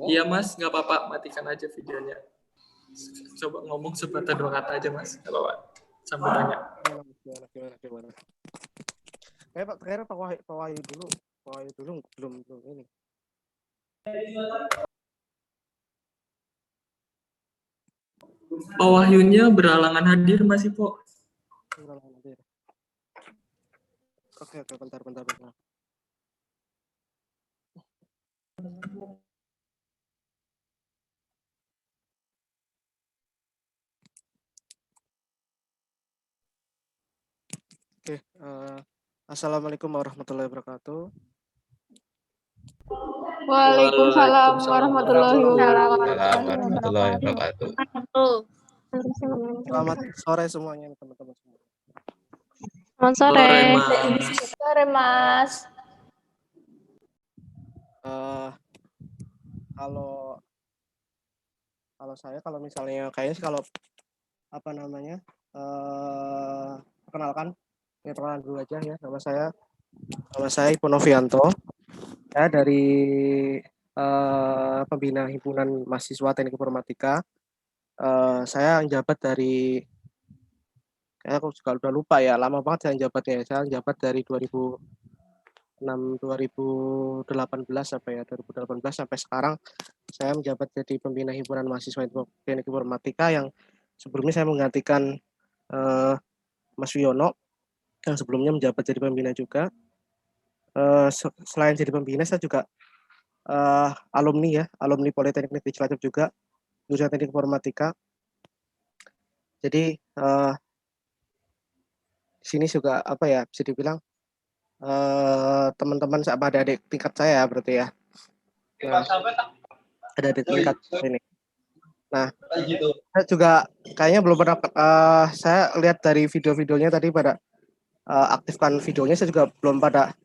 Iya mas, nggak apa-apa, matikan aja videonya. Coba ngomong sebentar 2 kata aja mas, nggak apa-apa. Sambil tanya. Gimana? Kayaknya Pak Wahyu dulu belum ini. Pak Wahyunya beralangan hadir mas Ipo. Oke, bentar. Oke, Assalamualaikum warahmatullahi wabarakatuh. Waalaikumsalam warahmatullahi wabarakatuh. Selamat sore semuanya teman-teman semua. Selamat sore. Sore Mas. Kalau misalnya kayaknya sih kalau apa namanya perkenalkan dulu aja ya, nama saya Ipo Novianto. Saya dari pembina himpunan mahasiswa teknik informatika. Saya menjabat dari aku juga udah lupa ya, lama banget saya menjabatnya. Saya menjabat dari 2018 sampai sekarang saya menjabat jadi pembina himpunan mahasiswa teknik informatika yang sebelumnya saya menggantikan Mas Wiono yang sebelumnya menjabat jadi pembina juga. Selain jadi pembina saya juga alumni Politeknik Negeri Cilacap juga, jurusan teknik informatika. Jadi di sini juga apa ya, bisa dibilang teman-teman sama adik-adik tingkat saya berarti ya. Nah, ada adik tingkat ini. Nah, saya juga kayaknya belum pernah saya lihat dari video-videonya tadi pada aktifkan videonya, saya juga belum pada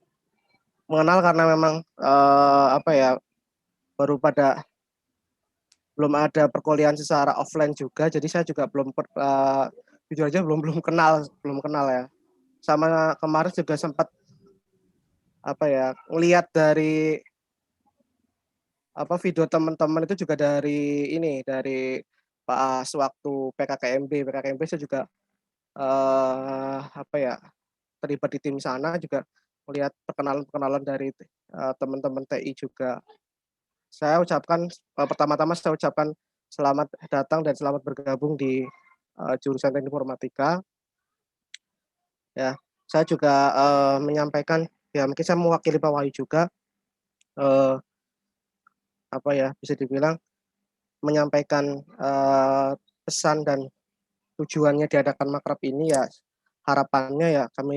mengenal karena memang belum ada perkuliahan secara offline juga, jadi saya juga jujur aja belum kenal ya. Sama kemarin juga sempat ngelihat dari video teman-teman itu juga dari pas waktu PKKMB saya juga terlibat di tim sana, juga melihat perkenalan dari teman-teman TI juga. Saya ucapkan pertama-tama selamat datang dan selamat bergabung di jurusan teknik informatika. Ya, saya juga menyampaikan, ya mungkin saya mewakili Pak Wahyu juga, bisa dibilang menyampaikan pesan dan tujuannya diadakan makrab ini, ya harapannya ya kami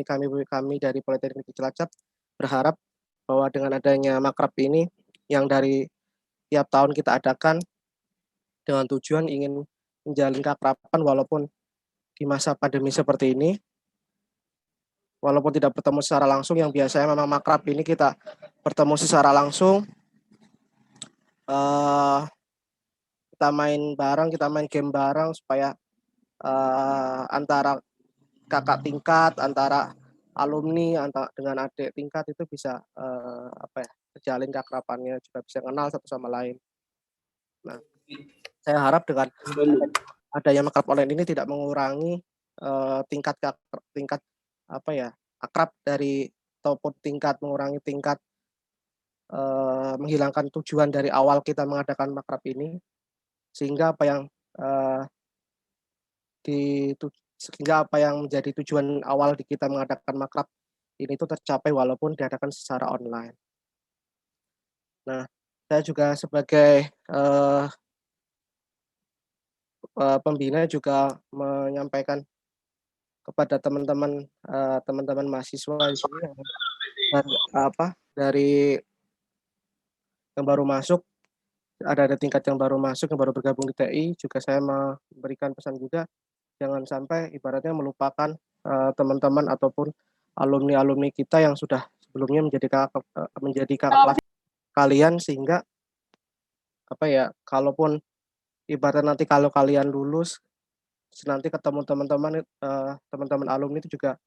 dari Politeknik Cilacap berharap bahwa dengan adanya makrab ini yang dari tiap tahun kita adakan dengan tujuan ingin menjalin keakraban walaupun di masa pandemi seperti ini, walaupun tidak bertemu secara langsung, yang biasanya memang makrab ini kita bertemu secara langsung, kita main bareng, kita main game bareng supaya antara kakak tingkat, antara alumni, dengan adik tingkat itu bisa terjalin keakrabannya, juga bisa kenal satu sama lain. Nah, saya harap dengan adanya makrab online ini tidak mengurangi tingkat akrab dari, ataupun mengurangi tingkat menghilangkan tujuan dari awal kita mengadakan makrab ini, sehingga apa yang menjadi tujuan awal di kita mengadakan makrab ini itu tercapai walaupun diadakan secara online. Nah, saya juga sebagai pembina juga menyampaikan kepada teman-teman mahasiswa di sini dari yang baru masuk, ada tingkat yang baru masuk, yang baru bergabung di TI, juga saya memberikan pesan juga, jangan sampai ibaratnya melupakan teman-teman ataupun alumni kita yang sudah sebelumnya menjadi kakak kelas kalian, sehingga kalaupun ibaratnya nanti kalau kalian lulus nanti ketemu teman-teman alumni itu juga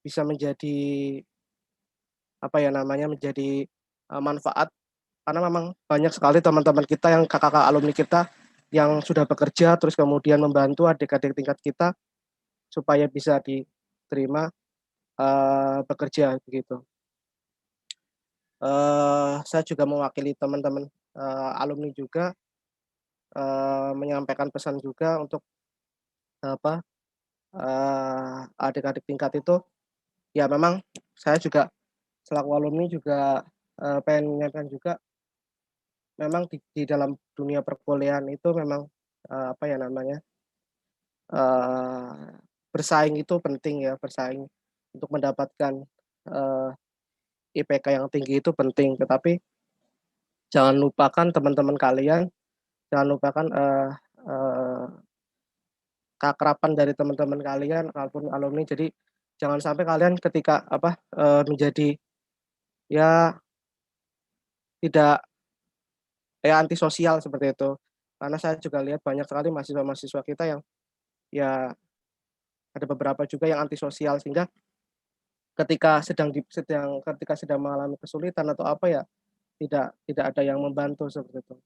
bisa menjadi menjadi manfaat karena memang banyak sekali teman-teman kita yang kakak-kakak alumni kita yang sudah bekerja terus kemudian membantu adik-adik tingkat kita supaya bisa diterima bekerja begitu. Saya juga mewakili teman-teman alumni juga menyampaikan pesan juga untuk apa adik-adik tingkat itu ya memang saya juga selaku alumni juga pengen menyampaikan juga memang di dalam dunia perkuliahan itu memang apa ya namanya uh, bersaing itu penting ya bersaing untuk mendapatkan uh, IPK yang tinggi itu penting tetapi jangan lupakan teman-teman kalian jangan lupakan uh, keakraban dari teman-teman kalian ataupun alumni jadi jangan sampai kalian ketika menjadi ya tidak ya antisosial seperti itu karena saya juga lihat banyak sekali mahasiswa-mahasiswa kita yang ya ada beberapa juga yang antisosial sehingga ketika sedang mengalami kesulitan atau apa ya tidak ada yang membantu seperti itu.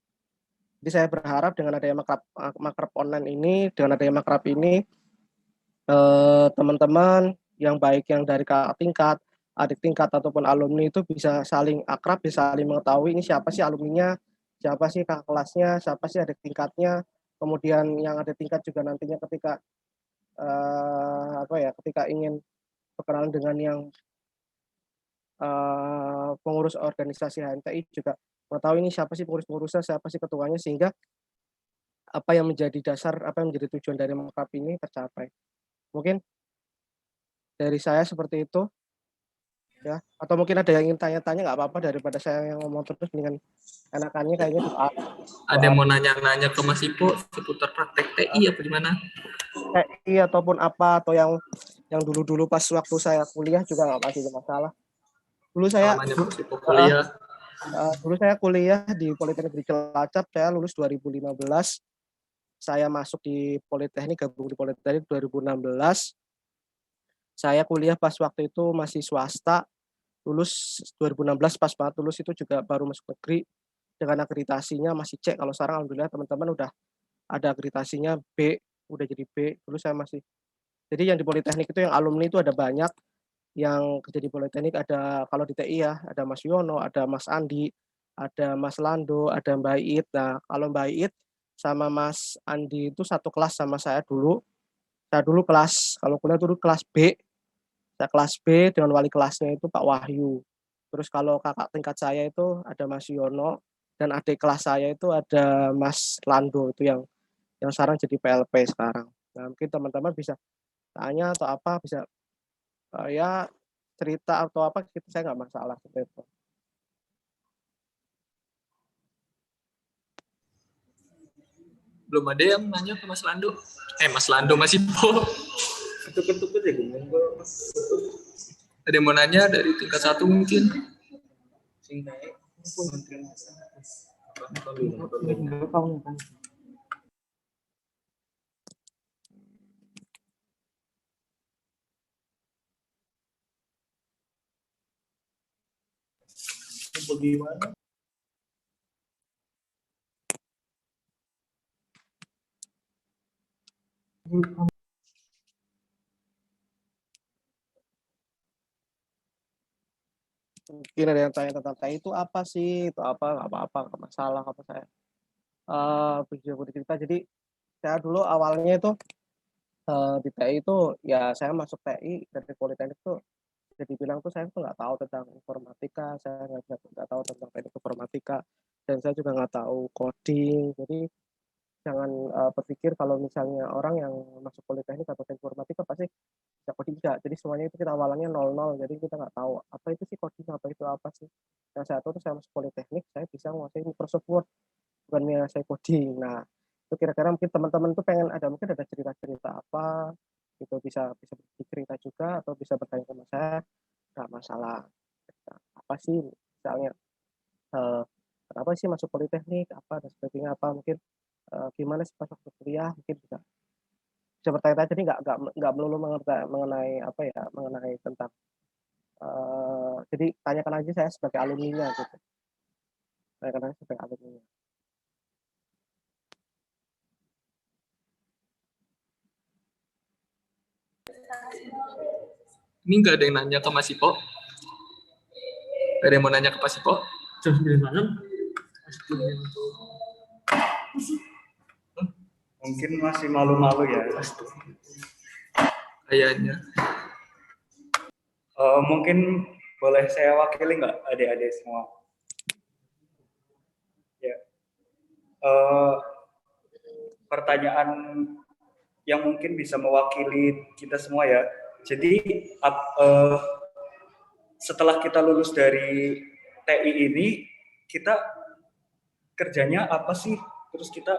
Jadi saya berharap dengan adanya makrab online ini dengan adanya makrab ini teman-teman yang baik yang dari kakak tingkat, adik tingkat ataupun alumni itu bisa saling akrab, bisa saling mengetahui ini siapa sih alumninya, siapa sih kakak kelasnya, siapa sih adik tingkatnya. Kemudian yang adik tingkat juga nantinya ketika ketika ingin berkenalan dengan yang pengurus organisasi HMTI juga mengetahui ini siapa sih pengurus-pengurusnya, siapa sih ketuanya sehingga apa yang menjadi dasar, apa yang menjadi tujuan dari makrab ini tercapai. Mungkin dari saya seperti itu ya atau mungkin ada yang ingin tanya-tanya nggak apa-apa daripada saya yang ngomong terus dengan enakannya kayaknya ada yang mau nanya-nanya ke Mas Ipo seputar praktek TI apa gimana? TI ataupun apa atau yang dulu-dulu pas waktu saya kuliah juga nggak pasti masalah. Dulu saya kuliah di Politeknik di Cilacap, saya lulus 2015. Saya masuk di Politeknik, gabung di Politeknik 2016. Saya kuliah pas waktu itu masih swasta, lulus 2016 pas banget lulus itu juga baru masuk negeri dengan akreditasinya masih C. Kalau sekarang alhamdulillah teman-teman udah ada akreditasinya B, udah jadi B. Dulu saya masih. Jadi yang di Politeknik itu yang alumni itu ada banyak yang kerja di Politeknik ada kalau di TI ya, ada Mas Yono, ada Mas Andi, ada Mas Lando, ada Mbak It. Nah, kalau Mbak It sama Mas Andi itu satu kelas sama saya dulu. Saya dulu kalau kuliah dulu kelas B, saya kelas B dengan wali kelasnya itu Pak Wahyu. Terus kalau kakak tingkat saya itu ada Mas Yono dan adik kelas saya itu ada Mas Lando itu yang sekarang jadi PLP sekarang. Nah, mungkin teman-teman bisa tanya atau apa bisa ya cerita atau apa gitu saya nggak masalah seperti itu. Belum ada yang nanya ke Mas Lando. Mas Lando Mas Ipo. Ketuk-ketuk aja gue. Ada yang mau nanya dari tingkat 1 mungkin? Bagaimana? Mungkin ada yang tanya tentang TI itu apa sih, itu apa, nggak apa-apa, nggak masalah apa saya. Cerita. Jadi saya dulu awalnya itu di TI itu ya saya masuk TI dari Politeknik tuh jadi bilang tuh saya tuh nggak tahu tentang informatika, saya nggak tahu tentang teknik informatika, dan saya juga nggak tahu coding. Jadi jangan berpikir kalau misalnya orang yang masuk Politeknik atau informatika pasti bisa coding enggak. Jadi semuanya itu kita awalnya 00, jadi kita nggak tahu apa itu sih coding, apa itu apa sih. Yang saya tahu tuh saya masuk Politeknik, saya bisa menguasai Microsoft Word, bukannya saya coding. Nah, itu kira-kira mungkin teman-teman tuh mungkin ada cerita-cerita apa, gitu bisa cerita juga atau bisa bertanya sama saya, nggak masalah. Apa sih misalnya kenapa sih masuk Politeknik, apa dan sebagainya, apa mungkin gimana sih pas waktu kuliah, mungkin bisa bertanya-tanya, jadi nggak melulu mengenai apa ya, mengenai tentang jadi tanyakan aja saya sebagai alumninya gitu. Kadang-kadang sampai alumni. Ini nggak ada yang nanya ke Mas Ipo? Gak ada yang mau nanya ke Mas Ipo? Jam 9 malam. Mungkin masih malu-malu ya. Kayaknya. Mungkin boleh saya wakili nggak adik-adik semua? Ya. Pertanyaan yang mungkin bisa mewakili kita semua ya. Jadi setelah kita lulus dari TI ini, kita kerjanya apa sih? Terus kita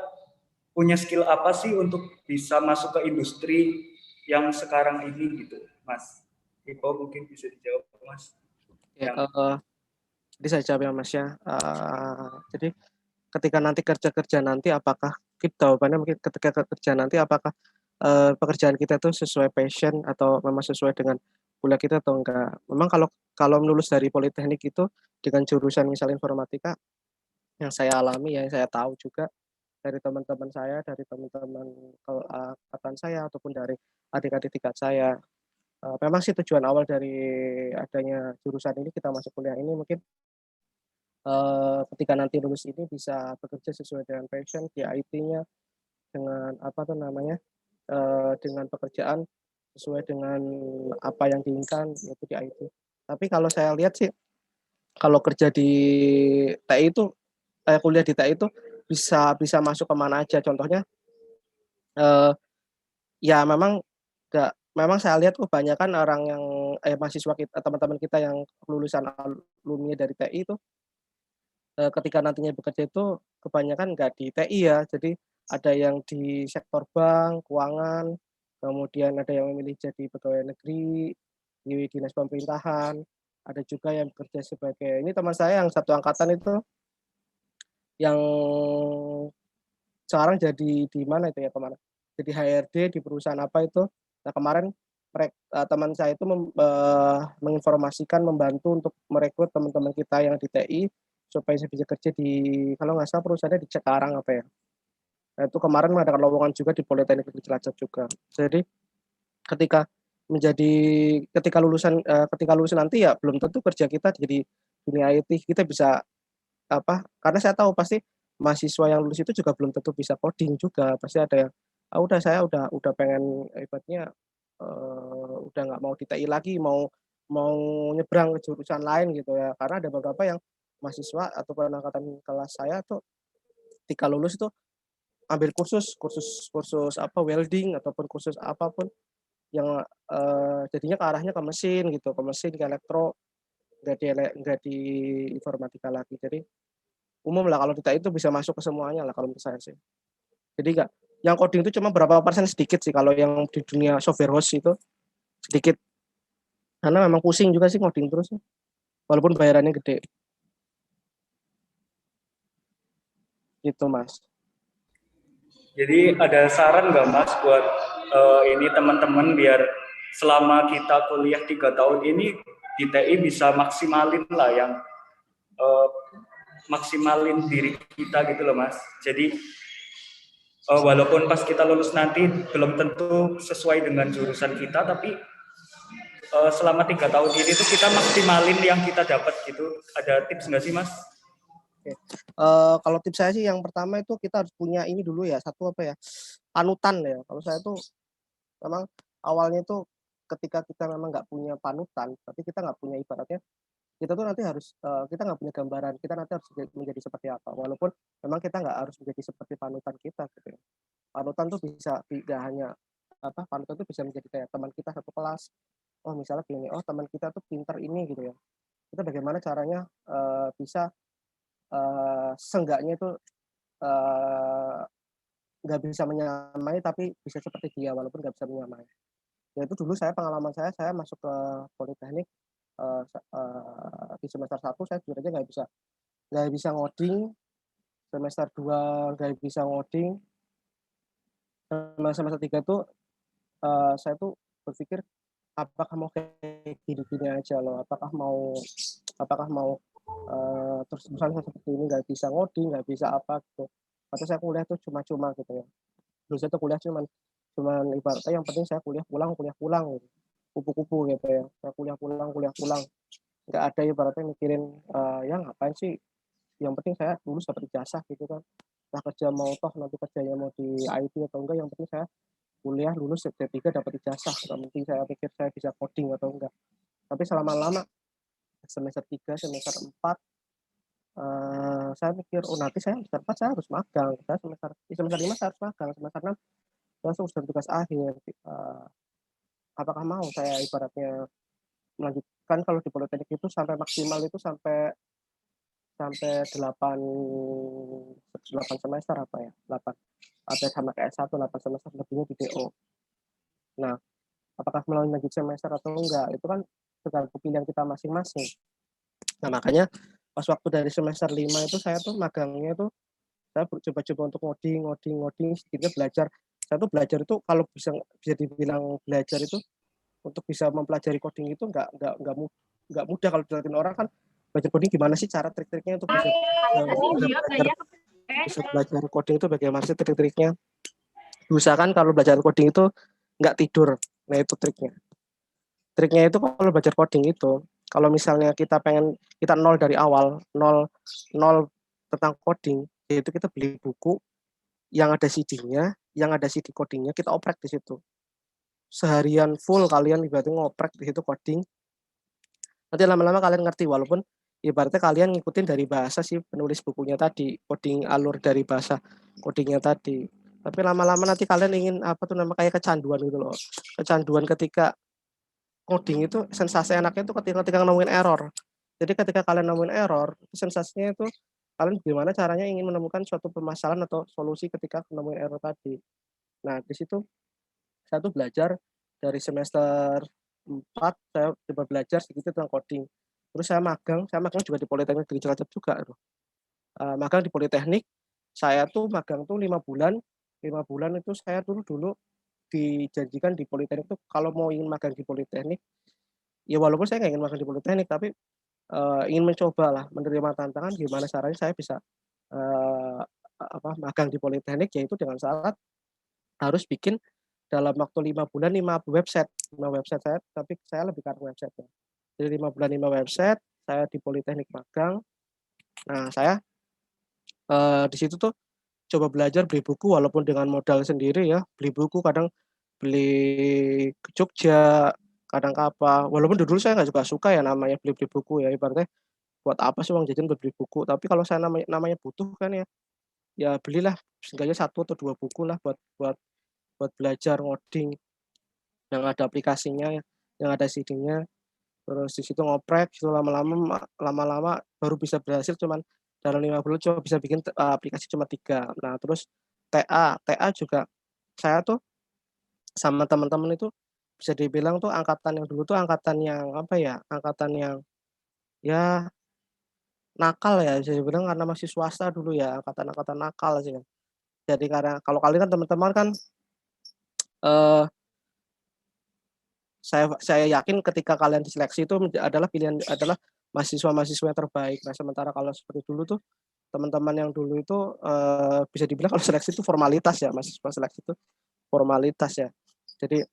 punya skill apa sih untuk bisa masuk ke industri yang sekarang ini gitu, Mas? Ipo mungkin bisa dijawab, Mas. Ya, jadi saya jawab ya Mas ya. Jadi ketika nanti kerja nanti apakah kita jawabannya mungkin ketika kerja nanti apakah pekerjaan kita itu sesuai passion atau memang sesuai dengan kuliah kita atau enggak. Memang kalau lulus dari Politeknik itu dengan jurusan misalnya informatika yang saya alami, yang saya tahu juga dari teman-teman saya, dari teman-teman angkatan saya ataupun dari adik-adik tingkat saya. Memang sih tujuan awal dari adanya jurusan ini kita masuk kuliah ini mungkin ketika nanti lulus ini bisa bekerja sesuai dengan passion di IT-nya dengan apa tuh namanya dengan pekerjaan sesuai dengan apa yang diinginkan yaitu di IT. Tapi kalau saya lihat sih kalau kerja di TI itu kuliah di TI itu bisa masuk kemana aja. Contohnya ya memang saya lihat kebanyakan orang yang mahasiswa kita, teman-teman kita yang lulusan alumni dari TI itu ketika nantinya bekerja itu kebanyakan nggak di TI ya. Jadi ada yang di sektor bank, keuangan, kemudian ada yang memilih jadi pegawai negeri, di dinas pemerintahan, ada juga yang bekerja sebagai ini teman saya yang satu angkatan itu yang sekarang jadi di mana itu ya kemarin? Jadi HRD di perusahaan apa itu. Nah kemarin teman saya itu menginformasikan membantu untuk merekrut teman-teman kita yang di TI supaya saya bisa kerja di kalau nggak salah perusahaannya di Cikarang apa ya. Nah, itu kemarin mengadakan lowongan juga di Politeknik Negeri Cilacap juga. Jadi ketika ketika lulusan nanti ya belum tentu kerja kita jadi dunia IT kita bisa apa karena saya tahu pasti mahasiswa yang lulus itu juga belum tentu bisa coding juga pasti ada yang saya udah pengen hebatnya udah nggak mau di TI lagi mau mau nyebrang ke jurusan lain gitu ya karena ada beberapa yang mahasiswa atau angkatan kelas saya tuh ketika lulus itu ambil kursus apa welding ataupun kursus apapun yang jadinya ke arahnya ke mesin gitu ke mesin ke elektro nggak di informatika lagi jadi umum lah kalau kita itu bisa masuk ke semuanya lah kalau menurut saya sih. Jadi enggak yang coding itu cuma berapa persen sedikit sih kalau yang di dunia software house itu sedikit. Karena memang pusing juga sih coding terus. Walaupun bayarannya gede. Gitu Mas. Jadi ada saran nggak Mas buat ini teman-teman biar selama kita kuliah 3 tahun ini di TI bisa maksimalin lah yang maksimalin diri kita gitu loh Mas. Jadi walaupun pas kita lulus nanti belum tentu sesuai dengan jurusan kita, tapi selama 3 tahun ini tuh kita maksimalin yang kita dapat gitu. Ada tips nggak sih Mas? Oke. Kalau tips saya sih yang pertama itu kita harus punya ini dulu ya satu apa ya panutan ya. Kalau saya tuh memang awalnya itu ketika kita memang nggak punya panutan, tapi kita nggak punya ibaratnya kita tuh nanti harus kita nggak punya gambaran kita nanti harus menjadi seperti apa walaupun memang kita nggak harus menjadi seperti panutan kita gitu ya. Panutan tuh bisa tidak hanya apa panutan tuh bisa menjadi kayak teman kita satu kelas oh misalnya gini oh teman kita tuh pinter ini gitu ya kita bagaimana caranya bisa seenggaknya itu nggak bisa menyamai tapi bisa seperti dia walaupun nggak bisa menyamai ya itu dulu pengalaman saya masuk ke Politeknik di semester 1 saya jujur aja nggak bisa ngoding semester 2 nggak bisa ngoding semester 3 tuh saya tuh berpikir apakah mau kayak gini-gini aja loh apakah mau terus misalnya seperti ini nggak bisa ngoding, nggak bisa apa gitu. Atau saya kuliah tuh cuma-cuma gitu ya. Dulu saya tuh kuliah cuman ibaratnya yang penting saya kuliah pulang gitu. Kupu-kupu gitu ya. Saya kuliah pulang. Nggak ada ibaratnya mikirin ya ngapain sih, yang penting saya lulus dapat ijazah gitu kan. Nah kerja mau toh nanti kerjanya mau di IT atau enggak, yang penting saya kuliah lulus D3 dapat ijazah. Nggak penting saya pikir saya bisa coding atau enggak. Tapi selama-lama semester 3 semester 4 saya mikir, oh nanti saya semester 4 saya harus magang. Saya semester 5 saya harus magang. Semester 6 saya sudah tugas akhir. Apakah mau saya ibaratnya melanjutkan, kalau di politeknik itu sampai maksimal itu sampai sampai 8 semester apa ya? 8. Ada sama kayak S1 8 semester lebihnya di DO. Nah, apakah melalui lanjut semester atau enggak? Itu kan tergantung pilihan kita masing-masing. Nah, makanya pas waktu dari semester 5 itu saya tuh magangnya tuh saya coba-coba untuk ngoding, sedikitnya belajar. Saya tuh belajar itu kalau bisa dibilang belajar itu untuk bisa mempelajari coding itu nggak mudah. Kalau dilihatin orang kan belajar coding gimana sih cara trik-triknya untuk bisa belajar coding itu bagaimana sih trik-triknya. Usahakan kalau belajar coding itu nggak tidur. Nah itu triknya. Triknya itu kalau belajar coding itu, kalau misalnya kita nol dari awal, nol tentang coding, yaitu kita beli buku yang ada CD-nya, yang ada CD codingnya, kita oprek di situ. Seharian full kalian ibaratnya ngoprek di situ coding. Nanti lama-lama kalian ngerti, walaupun ibaratnya kalian ngikutin dari bahasa si penulis bukunya tadi, coding alur dari bahasa codingnya tadi. Tapi lama-lama nanti kalian ingin kayak kecanduan gitu loh. Kecanduan ketika coding itu sensasi enaknya itu ketika nemuin error. Jadi ketika kalian nemuin error, sensasinya itu kalian gimana caranya ingin menemukan suatu permasalahan atau solusi ketika menemuin error tadi. Nah, di situ saya tuh belajar dari semester 4 saya coba belajar sedikit tentang coding. Terus saya magang juga di Politeknik Negeri Cilacap juga. Magang di Politeknik, saya tuh magang tuh 5 bulan. 5 bulan itu saya dulu dijanjikan di Politeknik tuh kalau mau ingin magang di Politeknik, ya walaupun saya nggak ingin magang di Politeknik, tapi ingin mencoba lah, menerima tantangan gimana caranya saya bisa magang di Politeknik, yaitu dengan syarat harus bikin dalam waktu 5 bulan 5 website. 5 website saya, tapi saya lebih karena website ya. Jadi 5 bulan 5 website, saya di Politeknik magang. Nah, saya di situ tuh coba belajar beli buku walaupun dengan modal sendiri ya. Beli buku kadang beli ke Jogja, kadang ke apa. Walaupun dulu saya nggak suka ya namanya beli-beli buku ya. Ibaratnya buat apa sih uang jajan buat beli buku. Tapi kalau saya namanya butuh kan ya, ya belilah seenggaknya 1 atau 2 buku lah buat belajar ngoding yang ada aplikasinya, yang ada CD-nya. Terus di situ ngoprek, itu lama-lama baru bisa berhasil cuman dalam 5 bulan coba bisa bikin aplikasi cuma 3. Nah, terus TA juga saya tuh sama teman-teman itu bisa dibilang tuh angkatan yang dulu tuh angkatan yang apa ya, angkatan yang ya nakal ya bisa dibilang karena masih swasta dulu ya, angkatan-angkatan nakal sih kan. Jadi karena kalau kalian kan teman-teman kan eh saya yakin ketika kalian diseleksi itu adalah mahasiswa-mahasiswa yang terbaik. Nah, sementara kalau seperti dulu tuh teman-teman yang dulu itu bisa dibilang kalau seleksi itu formalitas ya, mahasiswa seleksi itu formalitas ya. Jadi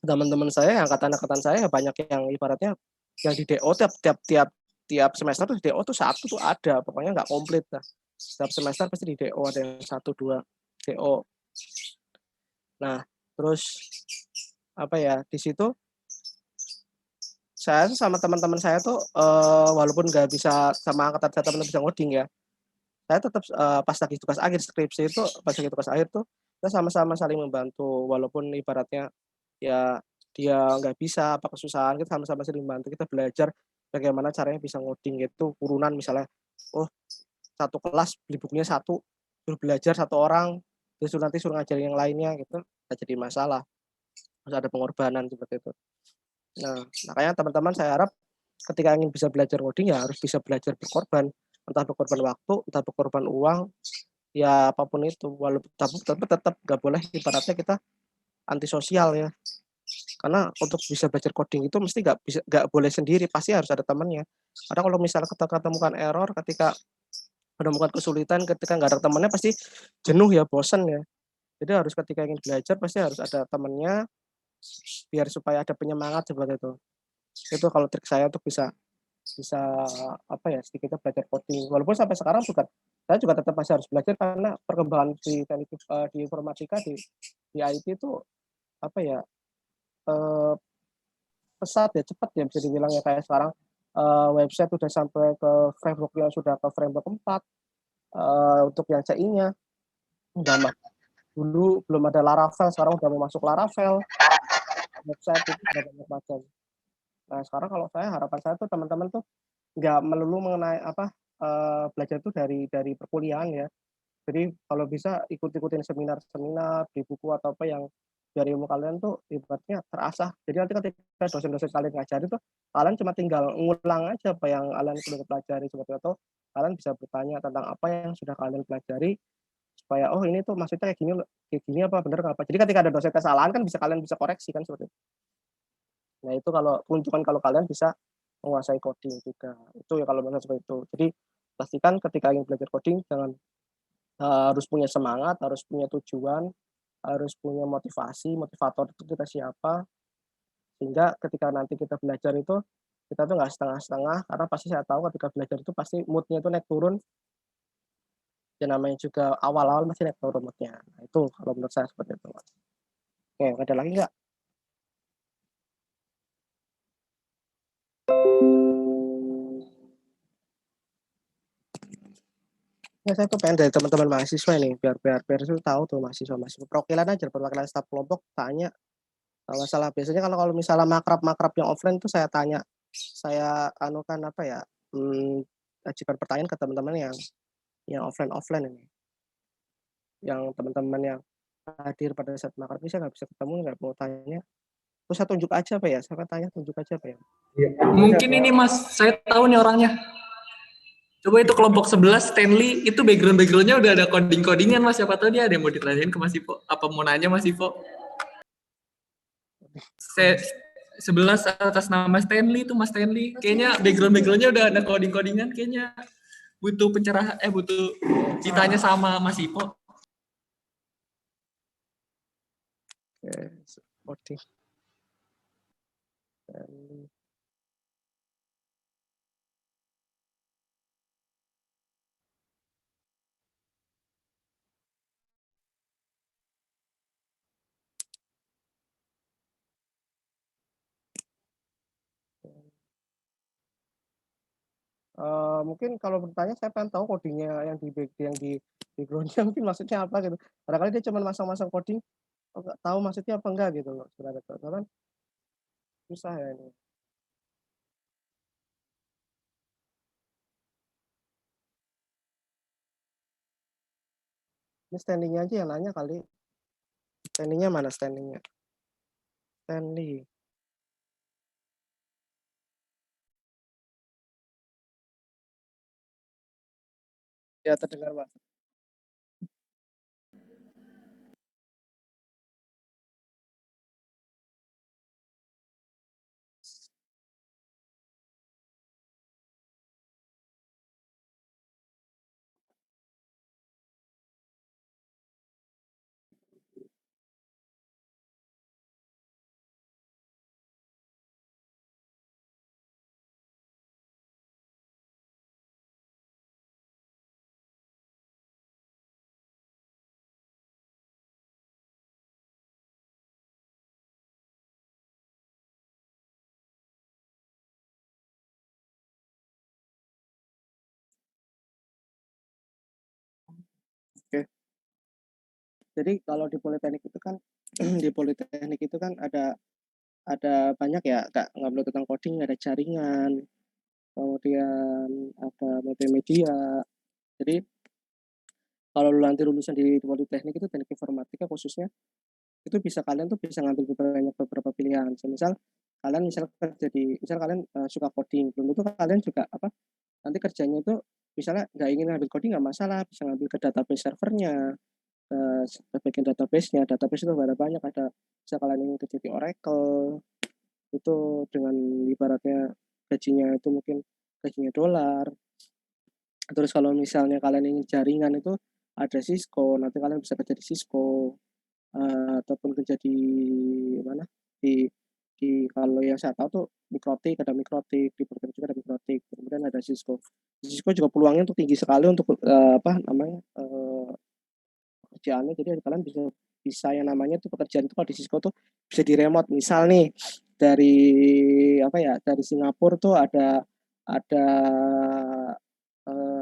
teman-teman saya, angkatan-angkatan saya banyak yang ibaratnya yang di DO tiap semester tuh di DO tuh 1 tuh ada, pokoknya nggak komplit lah. Setiap semester pasti di DO ada yang 1 2 DO. Nah, terus apa ya, di situ saya sama teman-teman saya tuh walaupun nggak bisa sama angkatan saya teman-teman bisa ngoding ya, saya tetap pas lagi tugas akhir skripsi itu, pas lagi tugas akhir tuh kita sama-sama saling membantu walaupun ibaratnya ya dia nggak bisa apa kesusahan, kita sama-sama saling membantu, kita belajar bagaimana caranya bisa ngoding itu urunan misalnya, oh satu kelas beli bukunya 1, suruh belajar 1 orang, terus nanti suruh ngajarin yang lainnya gitu, nggak jadi masalah. Harus ada pengorbanan seperti itu. Nah, makanya teman-teman saya harap ketika ingin bisa belajar coding ya harus bisa belajar berkorban, entah berkorban waktu, entah berkorban uang, ya apapun itu. Walaupun tapi tetap nggak boleh ibaratnya kita antisosial ya. Karena untuk bisa belajar coding itu mesti nggak boleh sendiri, pasti harus ada temannya. Karena kalau misalnya kita ketemukan error, ketika menemukan kesulitan, ketika nggak ada temannya pasti jenuh ya, bosan ya. Jadi harus ketika ingin belajar pasti harus ada temannya, biar supaya ada penyemangat seperti itu. Itu kalau trik saya untuk bisa bisa apa ya, sedikitnya belajar coding. Walaupun sampai sekarang juga saya juga tetap masih harus belajar karena perkembangan di informatika di IT itu apa ya, eh, pesat ya, cepat ya bisa dibilang ya. Kayak sekarang website udah sampai ke framework yang sudah ke framework 4, untuk yang CI-nya udah dulu belum ada Laravel, sekarang udah mau masuk Laravel, website itu udah banyak macam. Nah sekarang kalau saya, harapan saya tuh teman-teman tuh nggak melulu mengenai apa, belajar tuh dari perkuliahan ya. Jadi kalau bisa ikut-ikutin seminar-seminar di buku atau apa yang dari ilmu kalian tuh ibaratnya terasah. Jadi nanti ketika dosen-dosen kalian ngajarin tuh, kalian cuma tinggal ngulang aja apa yang kalian sudah pelajari seperti itu. Kalian bisa bertanya tentang apa yang sudah kalian pelajari supaya oh ini tuh maksudnya kayak gini apa bener nggak apa. Jadi ketika ada dosen kesalahan kan kalian bisa koreksi kan seperti itu. Nah itu kalau menunjukkan kalau kalian bisa menguasai coding juga. Itu ya kalau menurut seperti itu. Jadi pastikan ketika ingin belajar coding jangan harus punya semangat, harus punya tujuan, harus punya motivasi, motivator itu kita siapa, sehingga ketika nanti kita belajar itu, kita tuh nggak setengah-setengah, karena pasti saya tahu ketika belajar itu pasti moodnya itu naik turun, ya namanya juga awal-awal masih naik turun moodnya. Nah itu kalau menurut saya seperti itu, Mas. Oke, ada lagi nggak? Ya saya tuh pengen dari teman-teman mahasiswa ini, biar itu tahu tuh mahasiswa perwakilan aja, perwakilan staf kelompok tanya masalah. Biasanya kalau misalnya makrab yang offline tuh saya tanya, saya anukan apa ya, ajukan pertanyaan ke teman-teman yang offline ini, yang teman-teman yang hadir pada saat makrab ini saya nggak bisa ketemu, nggak mau tanya, terus saya tunjuk aja apa ya, saya tanya tunjuk aja apa ya. Mungkin ini Mas, saya tahu nih orangnya. Coba itu kelompok 11 Stanley, itu background-nya udah ada coding-codingan Mas, siapa tahu dia ada yang mau ditanyain ke Mas Ivo. Apa mau nanya Mas Ivo? 11 atas nama Stanley itu Mas Stanley. Kayaknya background-nya udah ada coding-codingan, kayaknya butuh pencerahan, butuh ditanya sama Mas Ivo. Coding. Mungkin kalau bertanya saya pengen tahu codingnya yang di background-nya mungkin maksudnya apa gitu. Barangkali dia cuma masang-masang coding, nggak tahu maksudnya apa enggak gitu loh. Kan susah ya ini. Ini standingnya aja yang nanya kali. Standingnya mana standingnya? Stanley. Ya terdengar Pak. Oke. Jadi kalau di politeknik itu kan ada banyak ya, nggak melulu tentang coding, ada jaringan, kemudian ada multimedia. Jadi kalau lu nanti lulusan di politeknik itu teknik informatika khususnya, itu kalian tuh bisa ngambil beberapa pilihan. Misal kalian misal kalian suka coding, belum tentu kalian juga apa nanti kerjanya itu misalnya nggak ingin ngambil coding nggak masalah, bisa ngambil ke database servernya, bagian database-nya. Database itu ada banyak, ada bisa kalian ingin kerja di Oracle, itu dengan ibaratnya gajinya itu mungkin gajinya dolar. Terus kalau misalnya kalian ingin jaringan itu ada Cisco, nanti kalian bisa kerja di Cisco, ataupun kerja di mana, di kalau yang saya tahu tuh Mikrotik, ada Mikrotik, di Pertem juga ada Mikrotik, kemudian ada Cisco. Di Cisco juga peluangnya tuh tinggi sekali untuk, apa namanya, pekerjaannya, jadi kalian bisa bisa yang namanya tuh pekerjaan itu kalau di Cisco tuh bisa di-remote. Misal nih dari apa ya, dari Singapura tuh ada,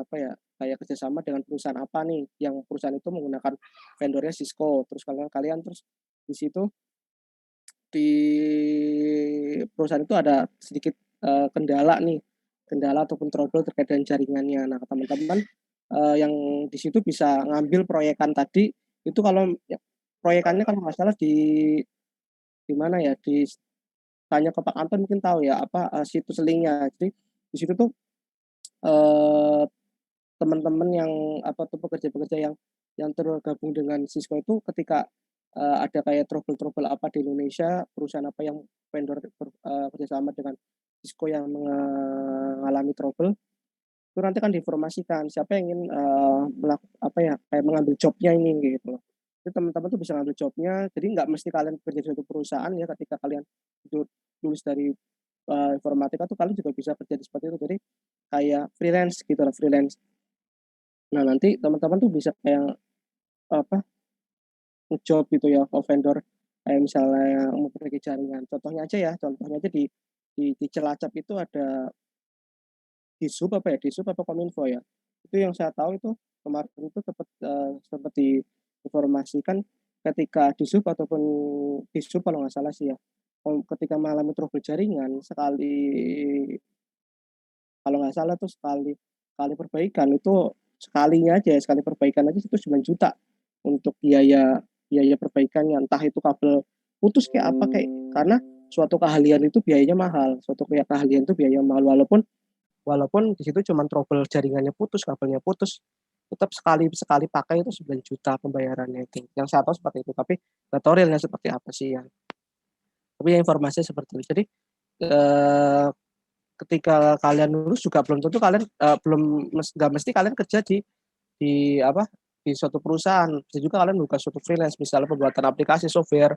apa ya, kayak kerjasama dengan perusahaan apa nih, yang perusahaan itu menggunakan vendornya Cisco, terus kalian kalian terus di situ, di perusahaan itu ada sedikit, kendala nih, kendala ataupun trouble terkait dengan jaringannya. Nah, teman-teman, yang di situ bisa ngambil proyekan tadi, itu kalau ya proyekannya kalau nggak salah di mana ya, tanya ke Pak Anton mungkin tahu ya, apa, situs linknya. Jadi di situ tuh, eee, teman-teman yang apa tuh pekerja-pekerja yang tergabung dengan Cisco itu ketika, ada kayak trouble-trouble apa di Indonesia, perusahaan apa yang kerjasama dengan Cisco yang mengalami trouble, itu nanti kan diinformasikan siapa yang ingin, apa ya, kayak mengambil jobnya ini gitu loh. Jadi teman-teman tuh bisa ngambil jobnya, jadi nggak mesti kalian kerja di suatu perusahaan ya ketika kalian lulus dari, informatika tuh kalian juga bisa kerja di seperti itu. Jadi kayak freelance gitu loh, freelance. Nah, nanti teman-teman tuh bisa kayak, apa, ngejob gitu ya ke vendor, kayak misalnya memperbaiki jaringan. Contohnya aja di Cilacap itu ada Dishub apa Kominfo ya. Itu yang saya tahu itu kemarin itu sempat diinformasikan ketika Dishub ataupun Dishub kalau nggak salah sih ya, ketika mengalami trouble jaringan sekali, kalau nggak salah tuh sekali sekali perbaikan itu, sekali perbaikan aja itu 9 juta untuk biaya biaya perbaikannya, entah itu kabel putus kayak apa kayak, karena suatu keahlian itu biayanya mahal, suatu kayak keahlian itu biayanya mahal, walaupun walaupun di situ cuman trouble jaringannya putus, kabelnya putus, tetap sekali sekali pakai itu 9 juta pembayarannya itu. Yang saya tahu seperti itu, tapi nggak tahu realnya seperti apa sih ya. Tapi ya informasinya seperti itu. Jadi, eee, ketika kalian lulus juga belum tentu kalian, belum nggak mesti kalian kerja di apa, di suatu perusahaan. Bisa juga kalian buka suatu freelance, misalnya pembuatan aplikasi, software,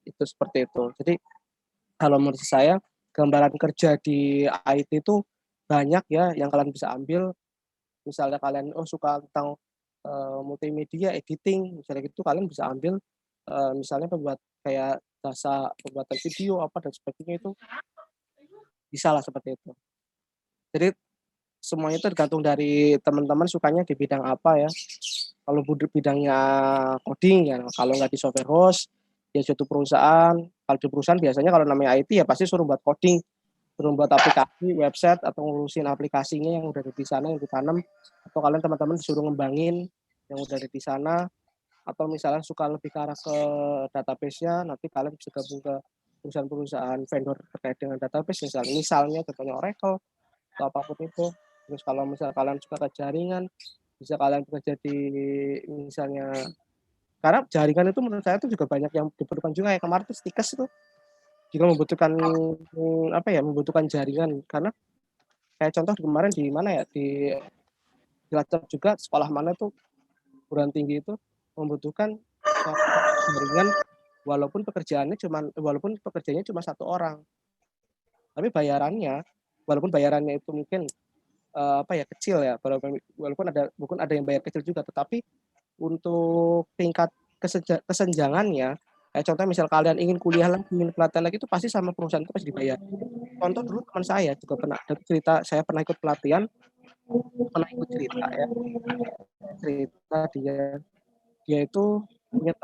itu seperti itu. Jadi kalau menurut saya, gambaran kerja di IT itu banyak ya yang kalian bisa ambil. Misalnya kalian, oh suka tentang, multimedia, editing, misalnya gitu kalian bisa ambil, misalnya kayak jasa pembuatan video apa dan sebagainya itu, bisalah seperti itu. Jadi semuanya itu tergantung dari teman-teman sukanya di bidang apa ya. Kalau bidangnya coding ya, kalau nggak di software house, ya suatu perusahaan. Kalau di perusahaan biasanya kalau namanya IT ya pasti suruh buat coding, suruh buat aplikasi, website, atau ngurusin aplikasinya yang udah ada di sana, yang ditanam, atau kalian teman-teman disuruh ngembangin yang udah ada di sana, atau misalnya suka lebih ke arah ke database-nya, nanti kalian bisa gabung ke perusahaan-perusahaan vendor terkait dengan database, misalnya contohnya Oracle atau apapun itu. Terus kalau misalnya kalian suka ke jaringan, bisa kalian bekerja di misalnya, karena jaringan itu menurut saya itu juga banyak yang diperlukan juga, ya kemarin tuh Stikes itu juga membutuhkan, apa ya, membutuhkan jaringan, karena kayak contoh kemarin di mana ya, di Cilacap juga sekolah mana tuh perguruan tinggi itu membutuhkan jaringan, walaupun pekerjaannya cuma satu orang, tapi walaupun bayarannya itu mungkin, apa ya, kecil ya, walaupun ada yang bayar kecil juga, tetapi untuk tingkat kesenjangannya, kayak contoh misal kalian ingin kuliah lagi, ingin pelatihan lagi, itu pasti sama perusahaan itu pasti dibayar. Contoh dulu teman saya juga pernah ada cerita, saya pernah ikut pelatihan, pernah ikut cerita ya, cerita dia dia itu punya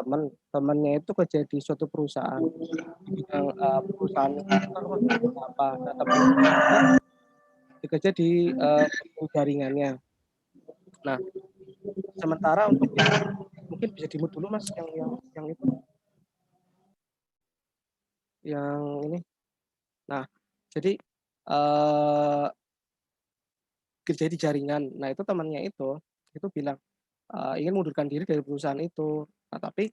temannya itu kerja di suatu perusahaan, di bidang, perusahaan apa, database juga, dia kerja di, jaringannya. Nah, sementara untuk mungkin bisa di-mute dulu Mas yang itu, yang ini. Nah, jadi, kerja di jaringan. Nah, itu temannya itu bilang, ingin mundurkan diri dari perusahaan itu. Nah, tapi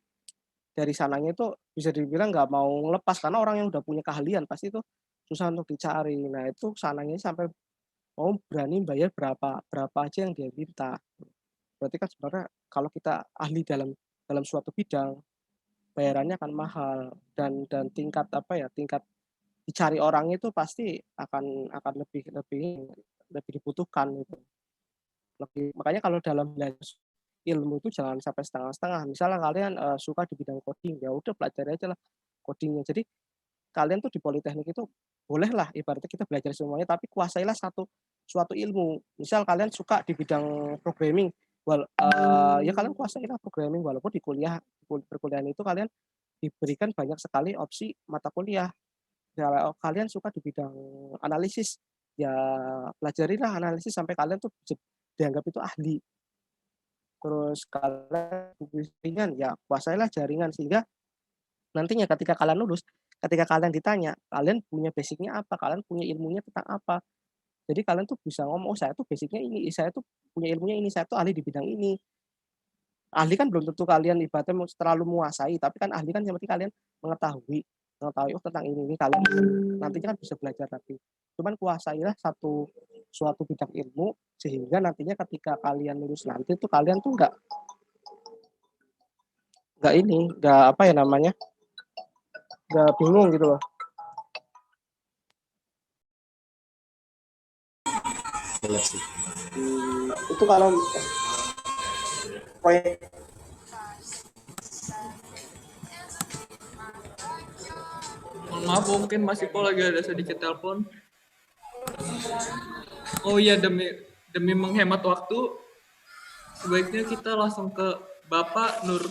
dari sananya itu bisa dibilang nggak mau ngelepas karena orang yang udah punya keahlian pasti itu susah untuk dicari. Nah, itu sananya sampai mau berani bayar berapa berapa aja yang dia minta. Berarti kan sebenarnya kalau kita ahli dalam dalam suatu bidang, bayarannya akan mahal dan tingkat apa ya, tingkat dicari orang itu pasti akan lebih lebih lebih dibutuhkan gitu. Makanya kalau dalam belajar ilmu itu jangan sampai setengah-setengah. Misalnya kalian, suka di bidang coding, ya udah pelajari aja lah coding-nya. Jadi kalian tuh di politeknik itu bolehlah ibaratnya kita belajar semuanya, tapi kuasailah suatu ilmu. Misal kalian suka di bidang programming, ya kalian kuasailah programming walaupun di perkuliahan itu kalian diberikan banyak sekali opsi mata kuliah. Kalau kalian suka di bidang analisis, ya pelajarilah analisis sampai kalian tuh dianggap itu ahli. Terus kalian jaringan, ya kuasailah jaringan sehingga nantinya ketika kalian lulus, ketika kalian ditanya, kalian punya basic-nya apa, kalian punya ilmunya tentang apa. Jadi kalian tuh bisa ngomong, "Oh saya tuh basic-nya ini, saya tuh punya ilmunya ini, saya tuh ahli di bidang ini." Ahli kan belum tentu kalian ibaratnya terlalu menguasai, tapi kan ahli kan yang penting kalian mengetahui mengetahui, oh tentang ini kalian nantinya kan bisa belajar lagi. Cuman kuasailah suatu bidang ilmu, sehingga nantinya ketika kalian lulus nanti tuh kalian tuh nggak apa ya namanya, nggak bingung gitu loh. Itu kalau proyek Mohon maaf, mungkin Mas Ipo lagi ada sedikit telepon. Oh iya, demi menghemat waktu, sebaiknya kita langsung ke Bapak Nur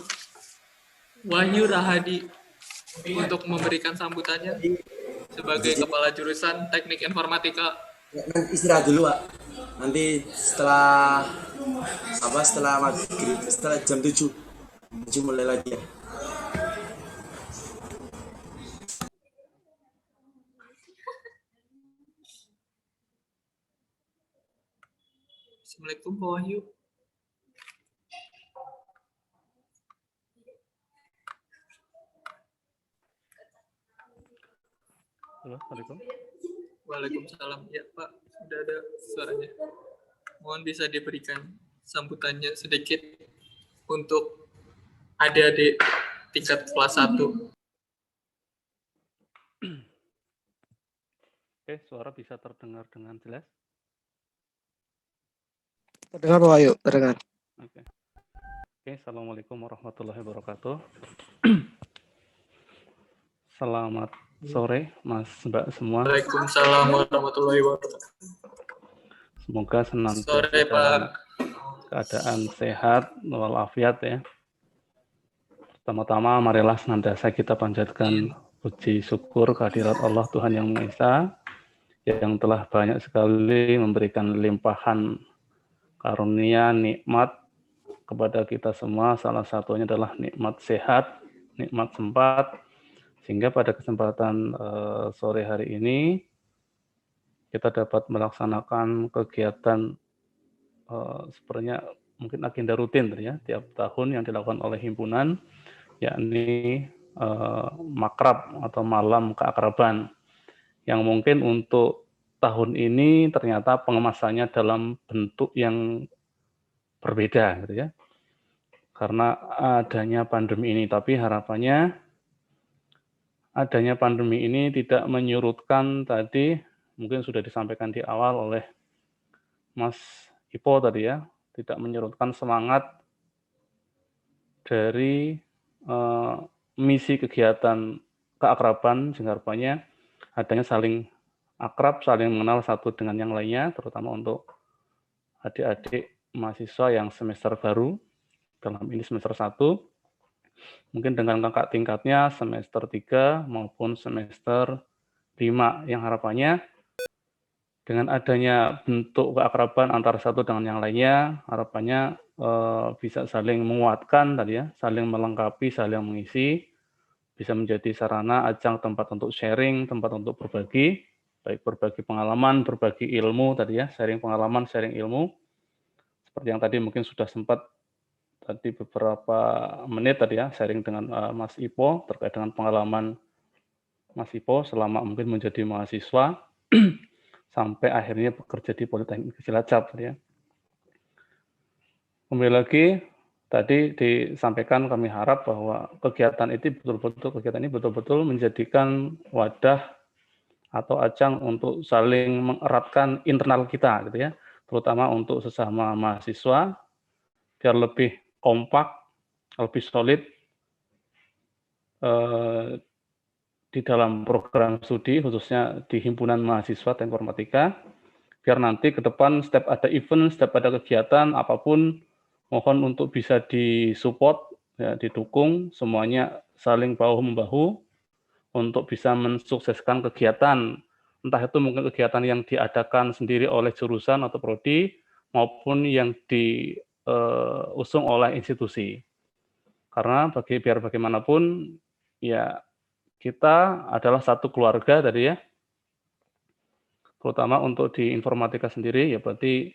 Wahyu Rahadi untuk memberikan sambutannya sebagai Kepala Jurusan Teknik Informatika. Nanti istirahat dulu, Pak. Nanti setelah maghrib, setelah jam 7 mulai lagi ya. Assalamualaikum Pak Wahyu. Halo, Assalamualaikum. Waalaikumsalam. Ya Pak, sudah ada suaranya. Mohon bisa diberikan sambutannya sedikit untuk adik-adik tingkat kelas 1. Oke, suara bisa terdengar dengan jelas? terdengar Pak Wahyu, terdengar. Oke. Assalamualaikum warahmatullahi wabarakatuh. Selamat sore, Mas, Mbak semua. Waalaikumsalam warahmatullahi wabarakatuh. Semoga senantiasa Sore Pak. dalam keadaan sehat walafiat ya. Pertama-tama marilah senantiasa kita panjatkan puji syukur kehadirat Allah Tuhan Yang Maha Esa yang telah banyak sekali memberikan limpahan karunia nikmat kepada kita semua. Salah satunya adalah nikmat sehat, nikmat sempat, sehingga pada kesempatan sore hari ini kita dapat melaksanakan kegiatan sepertinya mungkin agenda rutin ya tiap tahun yang dilakukan oleh himpunan, yakni makrab atau malam keakraban, yang mungkin untuk tahun ini ternyata pengemasannya dalam bentuk yang berbeda gitu ya, karena adanya pandemi ini. Tapi harapannya adanya pandemi ini tidak menyurutkan, tadi mungkin sudah disampaikan di awal oleh Mas Ipo tadi ya, tidak menyurutkan semangat dari misi kegiatan keakraban, sehingga harapannya adanya saling akrab, saling mengenal satu dengan yang lainnya, terutama untuk adik-adik mahasiswa yang semester baru, dalam ini semester 1, mungkin dengan kakak tingkatnya semester 3 maupun semester 5, yang harapannya dengan adanya bentuk keakraban antara satu dengan yang lainnya, harapannya bisa saling menguatkan tadi ya, saling melengkapi, saling mengisi, bisa menjadi sarana ajang tempat untuk sharing, tempat untuk berbagi, baik berbagi pengalaman, berbagi ilmu tadi ya, sharing pengalaman, sharing ilmu, seperti yang tadi mungkin sudah sempat tadi beberapa menit tadi ya sharing dengan Mas Ipo terkait dengan pengalaman Mas Ipo selama mungkin menjadi mahasiswa sampai akhirnya bekerja di Politeknik Cilacap ya. Kembali lagi tadi disampaikan, kami harap bahwa kegiatan ini betul-betul menjadikan wadah atau ajang untuk saling mengeratkan internal kita gitu ya, terutama untuk sesama mahasiswa biar lebih kompak, lebih solid di dalam program studi khususnya di himpunan mahasiswa Teknik Informatika, biar nanti ke depan setiap ada event, setiap ada kegiatan apapun, mohon untuk bisa disupport, ya, didukung, semuanya saling bahu-membahu untuk bisa mensukseskan kegiatan, entah itu mungkin kegiatan yang diadakan sendiri oleh jurusan atau prodi, maupun yang diusung oleh institusi. Karena biar bagaimanapun, ya kita adalah satu keluarga tadi ya, terutama untuk di informatika sendiri, ya berarti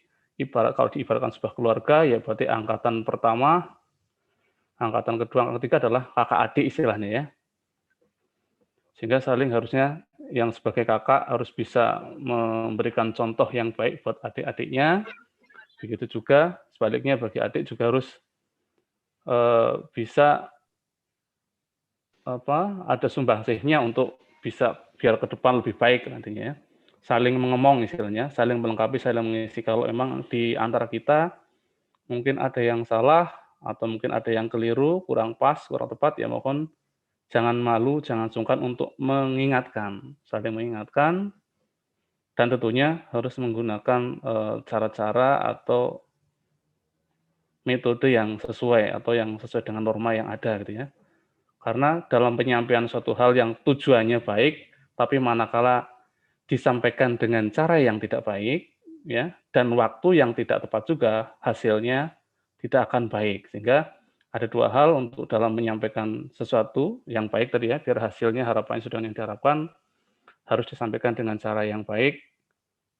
kalau diibaratkan sebuah keluarga, ya berarti angkatan pertama, angkatan kedua, angkatan ketiga adalah kakak adik istilahnya ya. Sehingga saling harusnya yang sebagai kakak harus bisa memberikan contoh yang baik buat adik-adiknya, begitu juga sebaliknya bagi adik juga harus bisa ada sumbangsihnya untuk bisa biar ke depan lebih baik nantinya ya. Saling mengemong istilahnya, saling melengkapi, saling mengisi. Kalau emang di antara kita mungkin ada yang salah atau mungkin ada yang keliru, kurang pas, kurang tepat, ya mohon jangan malu, jangan sungkan untuk mengingatkan, saling mengingatkan, dan tentunya harus menggunakan cara-cara atau metode yang sesuai atau yang sesuai dengan norma yang ada gitu ya. Karena dalam penyampaian suatu hal yang tujuannya baik, tapi manakala disampaikan dengan cara yang tidak baik, ya, dan waktu yang tidak tepat juga, hasilnya tidak akan baik. Sehingga ada dua hal untuk dalam menyampaikan sesuatu yang baik tadi ya, biar hasilnya harapannya sudah yang diharapkan, harus disampaikan dengan cara yang baik,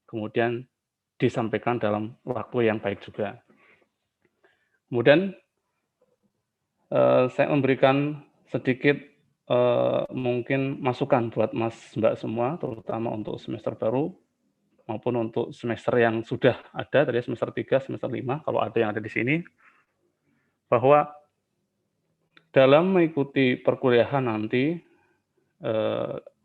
kemudian disampaikan dalam waktu yang baik juga. Kemudian saya memberikan sedikit mungkin masukan buat Mas Mbak semua, terutama untuk semester baru maupun untuk semester yang sudah ada tadi semester 3, semester 5 kalau ada yang ada di sini, bahwa dalam mengikuti perkuliahan nanti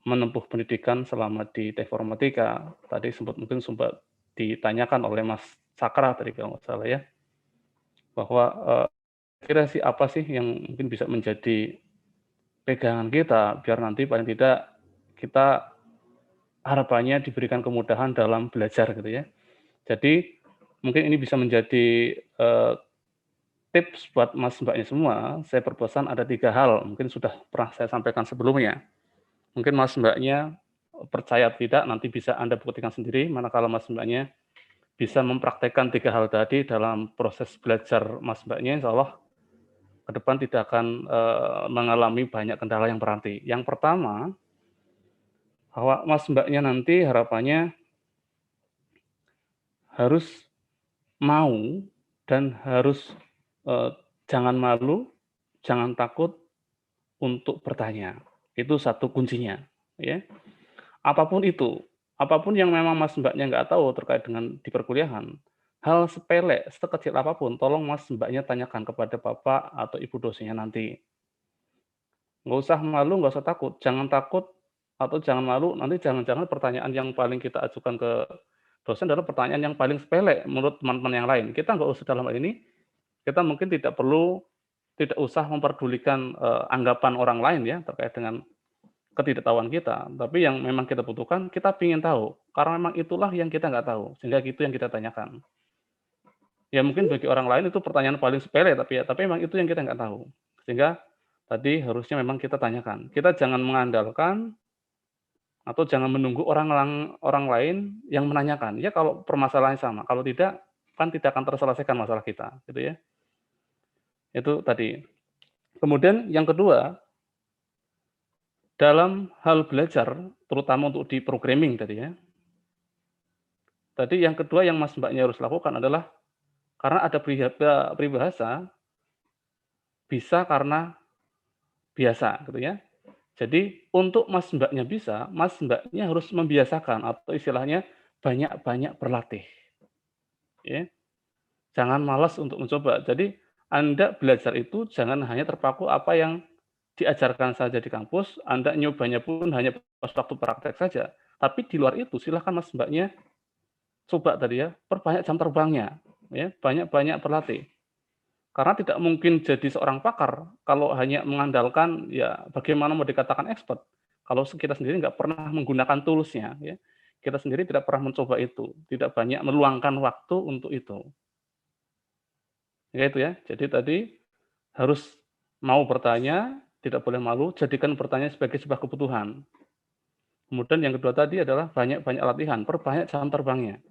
menempuh pendidikan selama di Teknik Informatika, tadi mungkin sempat ditanyakan oleh Mas Sakra tadi kalau nggak salah ya, bahwa kira sih apa sih yang mungkin bisa menjadi pegangan kita biar nanti paling tidak kita harapannya diberikan kemudahan dalam belajar gitu ya. Jadi mungkin ini bisa menjadi tips buat Mas Mbaknya semua. Saya berpesan ada 3 hal, mungkin sudah pernah saya sampaikan sebelumnya. Mungkin Mas Mbaknya percaya tidak, nanti bisa Anda buktikan sendiri, manakala Mas Mbaknya bisa mempraktekkan 3 hal tadi dalam proses belajar Mas Mbaknya, insya Allah ke depan tidak akan mengalami banyak kendala yang berarti. Yang pertama, bahwa Mas Mbaknya nanti harapannya harus mau dan harus jangan malu, jangan takut untuk bertanya. Itu satu kuncinya. Ya. Apapun itu, apapun yang memang Mas Mbaknya nggak tahu terkait dengan di perkuliahan, hal sepele, sekecil apapun, tolong Mas Mbaknya tanyakan kepada Bapak atau Ibu dosennya nanti. Nggak usah malu, nggak usah takut. Jangan takut atau jangan malu, nanti jangan-jangan pertanyaan yang paling kita ajukan ke dosen adalah pertanyaan yang paling sepele menurut teman-teman yang lain. Kita nggak usah dalam hal ini, kita mungkin tidak usah memperdulikan anggapan orang lain ya terkait dengan ketidaktahuan kita. Tapi yang memang kita butuhkan, kita ingin tahu. Karena memang itulah yang kita nggak tahu, sehingga itu yang kita tanyakan. Ya mungkin bagi orang lain itu pertanyaan paling sepele, tapi memang itu yang kita nggak tahu. Sehingga tadi harusnya memang kita tanyakan. Kita jangan mengandalkan atau jangan menunggu orang lain yang menanyakan. Ya kalau permasalahannya sama, kalau tidak, kan tidak akan terselesaikan masalah kita. Gitu ya. Itu tadi. Kemudian yang kedua, dalam hal belajar, terutama untuk di programming tadi ya. Tadi yang kedua yang Mas Mbaknya harus lakukan adalah, karena ada peribahasa, bisa karena biasa gitu ya. Jadi untuk mas mbaknya bisa, mas mbaknya harus membiasakan atau istilahnya banyak-banyak berlatih. Ya. Jangan malas untuk mencoba. Jadi Anda belajar itu jangan hanya terpaku apa yang diajarkan saja di kampus, Anda nyobanya pun hanya pas waktu praktek saja. Tapi di luar itu silahkan mas mbaknya coba tadi ya, perbanyak jam terbangnya, ya, banyak-banyak berlatih. Karena tidak mungkin jadi seorang pakar kalau hanya mengandalkan ya bagaimana mau dikatakan expert. Kalau kita sendiri nggak pernah menggunakan tools-nya, ya, kita sendiri tidak pernah mencoba itu, tidak banyak meluangkan waktu untuk itu. Ya itu ya. Jadi tadi harus mau bertanya, tidak boleh malu, jadikan pertanyaan sebagai sebuah kebutuhan. Kemudian yang kedua tadi adalah banyak-banyak latihan, perbanyak jam terbangnya.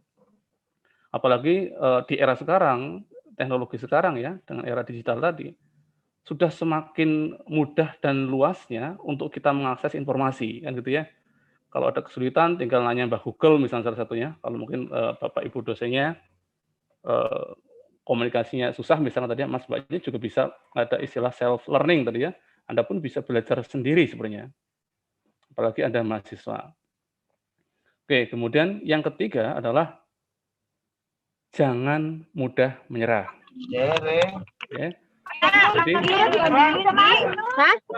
Apalagi di era sekarang, teknologi sekarang ya, dengan era digital tadi, sudah semakin mudah dan luasnya untuk kita mengakses informasi, kan gitu ya. Kalau ada kesulitan, tinggal nanya Mbak Google misalnya salah satunya. Kalau mungkin Bapak Ibu dosennya komunikasinya susah, misalnya tadi Mas Mbaknya juga bisa ada istilah self learning tadi ya. Anda pun bisa belajar sendiri sebenarnya. Apalagi Anda mahasiswa. Oke, kemudian yang ketiga adalah jangan mudah menyerah. Oke. Jadi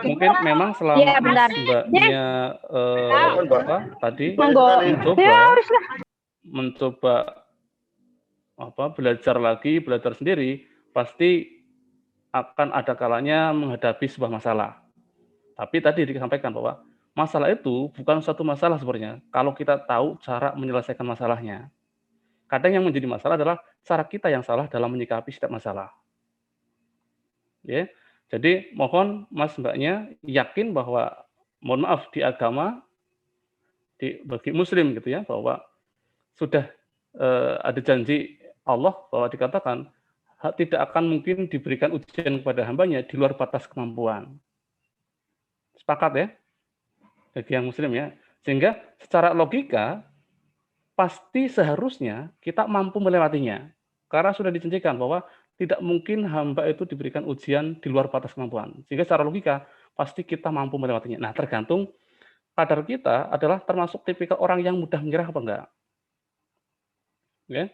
mungkin memang selama Mbaknya tadi mencoba belajar lagi, belajar sendiri, pasti akan ada kalanya menghadapi sebuah masalah. Tapi tadi disampaikan bahwa masalah itu bukan suatu masalah sebenarnya kalau kita tahu cara menyelesaikan masalahnya. Kadang yang menjadi masalah adalah cara kita yang salah dalam menyikapi setiap masalah. Ya. Jadi mohon Mas Mbaknya yakin bahwa mohon maaf di agama bagi muslim gitu ya, bahwa sudah ada janji Allah bahwa dikatakan tidak akan mungkin diberikan ujian kepada hambanya di luar batas kemampuan. Sepakat ya? Bagi yang muslim ya. Sehingga secara logika pasti seharusnya kita mampu melewatinya. Karena sudah dijanjikan bahwa tidak mungkin hamba itu diberikan ujian di luar batas kemampuan. Sehingga secara logika pasti kita mampu melewatinya. Nah, tergantung kadar kita adalah termasuk tipikal orang yang mudah menyerah apa enggak. Ya.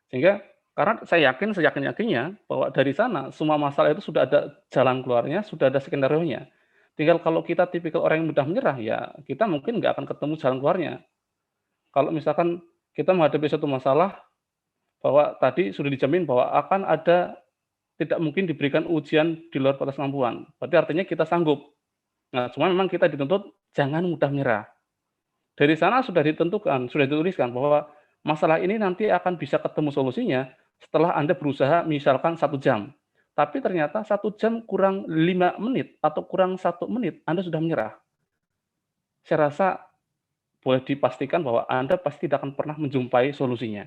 Sehingga karena saya yakin-yakinnya bahwa dari sana semua masalah itu sudah ada jalan keluarnya, sudah ada skenario-nya. Tinggal kalau kita tipikal orang yang mudah menyerah, ya kita mungkin nggak akan ketemu jalan keluarnya. Kalau misalkan kita menghadapi suatu masalah, bahwa tadi sudah dijamin bahwa akan ada tidak mungkin diberikan ujian di luar batas kemampuan. Berarti artinya kita sanggup. Nah, cuma memang kita dituntut jangan mudah menyerah. Dari sana sudah ditentukan, sudah dituliskan bahwa masalah ini nanti akan bisa ketemu solusinya setelah Anda berusaha misalkan 1 jam. Tapi ternyata 1 jam kurang 5 menit atau kurang 1 menit, Anda sudah menyerah. Saya rasa boleh dipastikan bahwa Anda pasti tidak akan pernah menjumpai solusinya.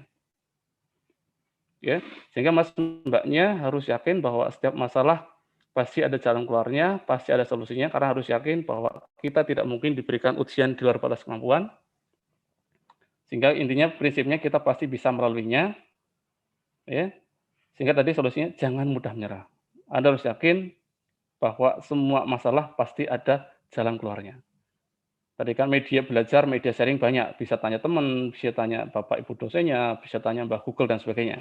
Ya, sehingga Mas Mbaknya harus yakin bahwa setiap masalah pasti ada jalan keluarnya, pasti ada solusinya, karena harus yakin bahwa kita tidak mungkin diberikan ujian di luar batas kemampuan. Sehingga intinya prinsipnya kita pasti bisa melaluinya. Ya. Sehingga tadi solusinya jangan mudah menyerah. Anda harus yakin bahwa semua masalah pasti ada jalan keluarnya. Tadi kan media belajar, media sharing banyak. Bisa tanya teman, bisa tanya Bapak Ibu dosennya, bisa tanya Mbak Google dan sebagainya.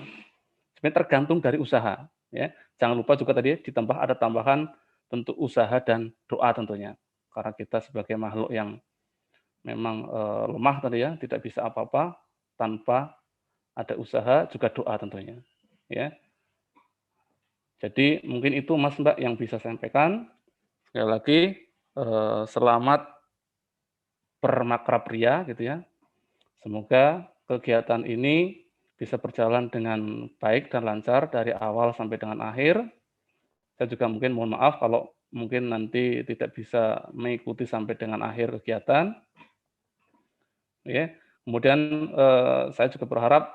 Sebenarnya tergantung dari usaha. Ya. Jangan lupa juga tadi ditambah ada tambahan tentu usaha dan doa tentunya. Karena kita sebagai makhluk yang memang lemah tadi ya, tidak bisa apa-apa tanpa ada usaha juga doa tentunya. Ya. Jadi mungkin itu Mas Mbak yang bisa saya sampaikan. Sekali lagi selamat bermakrab pria gitu ya. Semoga kegiatan ini bisa berjalan dengan baik dan lancar dari awal sampai dengan akhir. Saya juga mungkin mohon maaf kalau mungkin nanti tidak bisa mengikuti sampai dengan akhir kegiatan. Ya. Kemudian saya juga berharap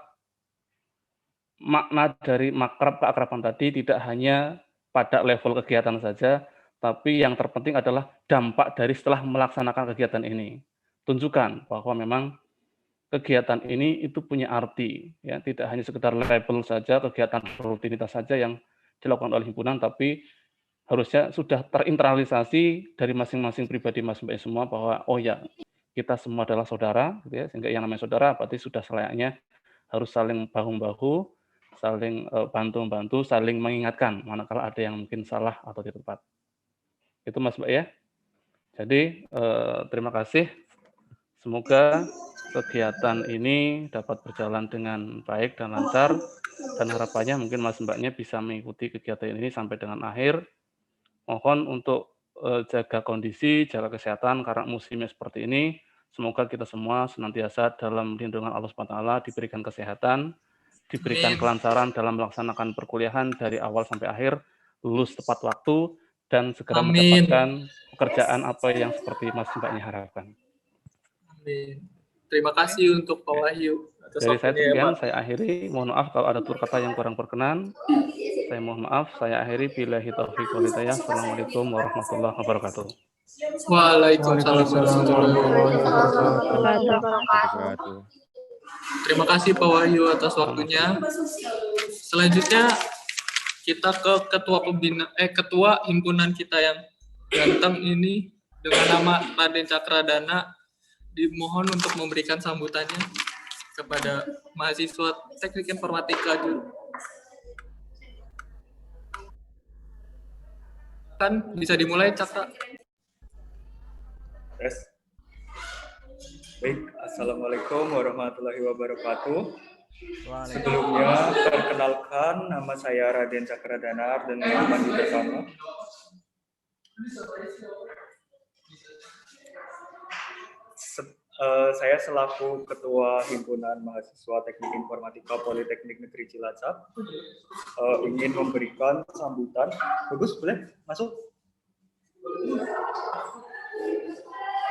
makna dari makrab keakraban tadi tidak hanya pada level kegiatan saja, tapi yang terpenting adalah dampak dari setelah melaksanakan kegiatan ini. Tunjukkan bahwa memang kegiatan ini itu punya arti, ya, tidak hanya sekedar label saja, kegiatan rutinitas saja yang dilakukan oleh himpunan, tapi harusnya sudah terinternalisasi dari masing-masing pribadi masing-masing semua bahwa oh ya kita semua adalah saudara, gitu ya, sehingga yang namanya saudara berarti sudah selayaknya harus saling bahu-bahu, saling bantu-bantu, saling mengingatkan manakala ada yang mungkin salah atau tidak tepat. Itu Mas Mbak ya. Jadi terima kasih. Semoga kegiatan ini dapat berjalan dengan baik dan lancar, dan harapannya mungkin Mas Mbaknya bisa mengikuti kegiatan ini sampai dengan akhir. Mohon untuk jaga kondisi, jaga kesehatan karena musimnya seperti ini. Semoga kita semua senantiasa dalam lindungan Allah SWT, diberikan kesehatan, diberikan kelancaran dalam melaksanakan perkuliahan dari awal sampai akhir, lulus tepat waktu, dan segera mendapatkan pekerjaan apa yang seperti Mas Mbaknya harapkan. Amin. Terima kasih untuk Pak Wahyu. Dari saya sekian, saya akhiri. Mohon maaf kalau ada tutur kata yang kurang berkenan. Saya mohon maaf. Saya akhiri. Billahi taufiq wal hidayah. Assalamualaikum warahmatullahi wabarakatuh. Waalaikumsalam warahmatullahi wabarakatuh. Terima kasih Pak Wahyu atas waktunya. Selanjutnya kita ke ketua himpunan kita yang ganteng ini dengan nama Raden Cakradana, dimohon untuk memberikan sambutannya kepada mahasiswa Teknik Informatika. Kan bisa dimulai, Cakra. Yes. Baik, Assalamualaikum warahmatullahi wabarakatuh. Sebelumnya, perkenalkan, nama saya Raden Cakradana dan Pandu Bersama. Saya selaku Ketua Himpunan Mahasiswa Teknik Informatika Politeknik Negeri Cilacap ingin memberikan sambutan. Bagus, boleh masuk?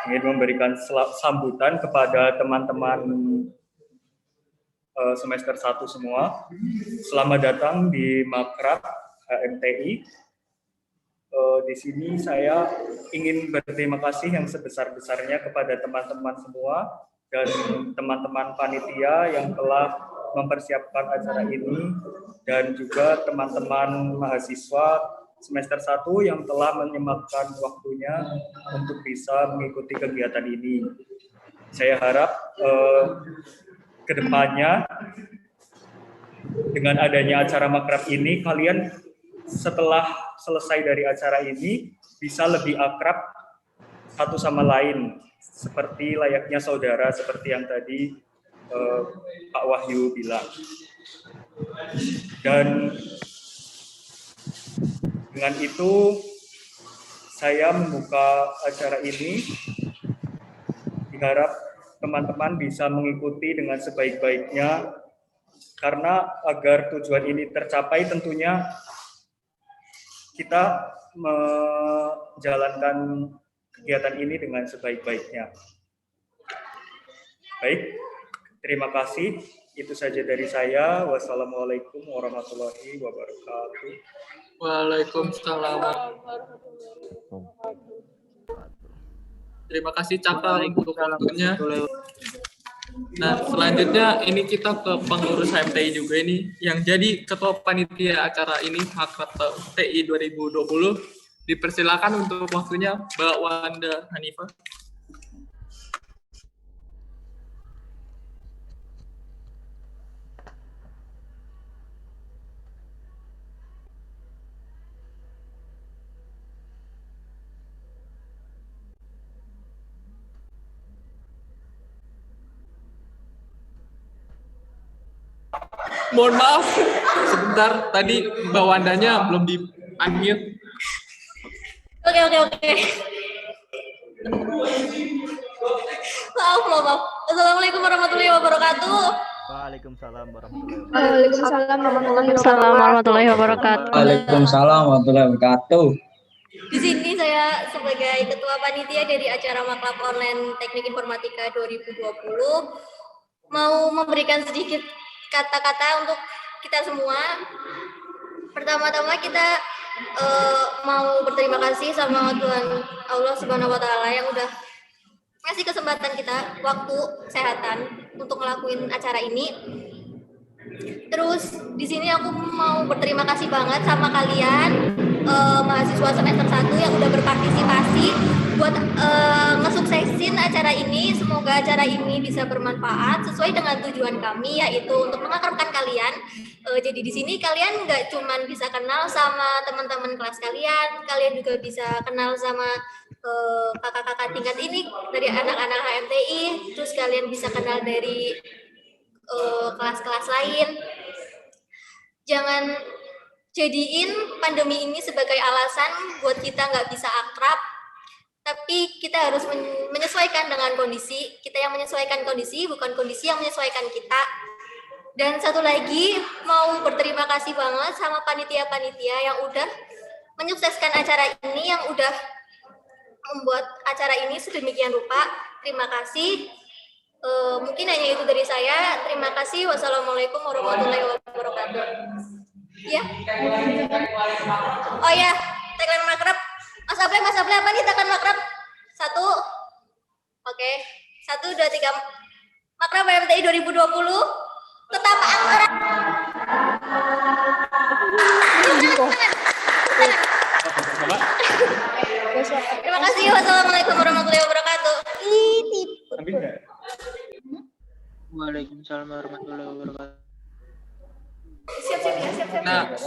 Ingin memberikan sambutan kepada teman-teman semester 1 semua. Selamat datang di Makrab HMTI. Di sini saya ingin berterima kasih yang sebesar-besarnya kepada teman-teman semua dan teman-teman panitia yang telah mempersiapkan acara ini, dan juga teman-teman mahasiswa semester 1 yang telah menyempatkan waktunya untuk bisa mengikuti kegiatan ini. Saya harap ke depannya dengan adanya acara makrab ini, kalian setelah selesai dari acara ini bisa lebih akrab satu sama lain, seperti layaknya saudara, seperti yang tadi Pak Wahyu bilang. Dan dengan itu saya membuka acara ini, diharap teman-teman bisa mengikuti dengan sebaik-baiknya, karena agar tujuan ini tercapai tentunya kita menjalankan kegiatan ini dengan sebaik-baiknya. Baik, terima kasih. Itu saja dari saya. Wassalamualaikum warahmatullahi wabarakatuh. Waalaikumsalam. Terima kasih Cakra untuk waktunya. Nah, selanjutnya ini kita ke pengurus HMTI juga ini yang jadi ketua panitia acara ini Makrab TI 2020. Dipersilakan untuk waktunya Mbak Wanda Hanifah. Mohon maaf, sebentar tadi Mbak Wandanya belum di-unmute. Oke. Maaf. Assalamualaikum warahmatullahi wabarakatuh. Waalaikumsalam warahmatullahi wabarakatuh. Waalaikumsalam warahmatullahi wabarakatuh. Di sini saya sebagai ketua panitia dari acara Makrab Online Teknik Informatika 2020 mau memberikan sedikit kata-kata untuk kita semua. Pertama-tama kita mau berterima kasih sama Tuhan Allah Subhanahu wa Ta'ala yang udah ngasih kesempatan kita waktu, kesehatan untuk ngelakuin acara ini. Terus di sini aku mau berterima kasih banget sama kalian mahasiswa semester 1 yang udah berpartisipasi buat ngesuksesin acara ini. Semoga acara ini bisa bermanfaat sesuai dengan tujuan kami, yaitu untuk mengakrabkan kalian. Jadi di sini kalian nggak cuman bisa kenal sama teman-teman kelas kalian, kalian juga bisa kenal sama kakak-kakak tingkat ini dari anak-anak HMTI, terus kalian bisa kenal dari kelas-kelas lain. Jangan jadiin pandemi ini sebagai alasan buat kita nggak bisa akrab, tapi kita harus menyesuaikan dengan kondisi. Kita yang menyesuaikan kondisi, bukan kondisi yang menyesuaikan kita. Dan satu lagi, mau berterima kasih banget sama panitia-panitia yang udah menyukseskan acara ini, yang udah membuat acara ini sedemikian rupa. Terima kasih. Mungkin hanya itu dari saya. Terima kasih. Wassalamualaikum warahmatullahi wabarakatuh. Ya. Oh ya, tagline makrab. Mas Ablay apa nih tagline makrab? 1. Oke. 1, 2, 3. Makrab HMTI 2020. Tetap akrab. Terima kasih. Wassalamualaikum warahmatullahi wabarakatuh. Waalaikumsalam warahmatullahi wabarakatuh. Siap.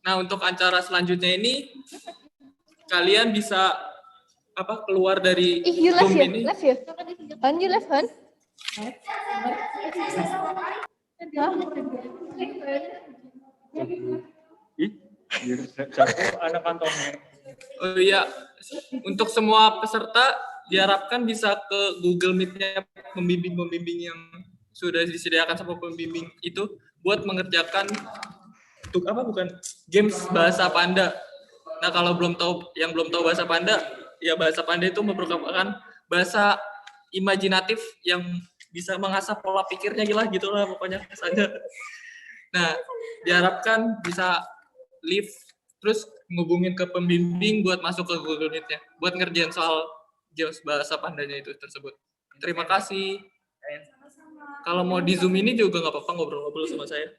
Nah, untuk acara selanjutnya ini kalian bisa keluar dari Zoom ini. Han, you left Han? Anak kantongnya. Oh iya, untuk semua peserta diharapkan bisa ke Google Meet-nya pembimbing yang sudah disediakan sama pembimbing itu buat mengerjakan games bahasa Panda. Nah, kalau belum tahu bahasa Panda, ya bahasa Panda itu merupakan bahasa imajinatif yang bisa mengasah pola pikirnya gitu lah pokoknya kesannya. Nah, diharapkan bisa live terus ngubungin ke pembimbing buat masuk ke Google Meet-nya buat ngerjain soal games bahasa Pandanya itu tersebut. Terima kasih. Kalau mau di Zoom ini juga nggak apa-apa ngobrol-ngobrol sama saya.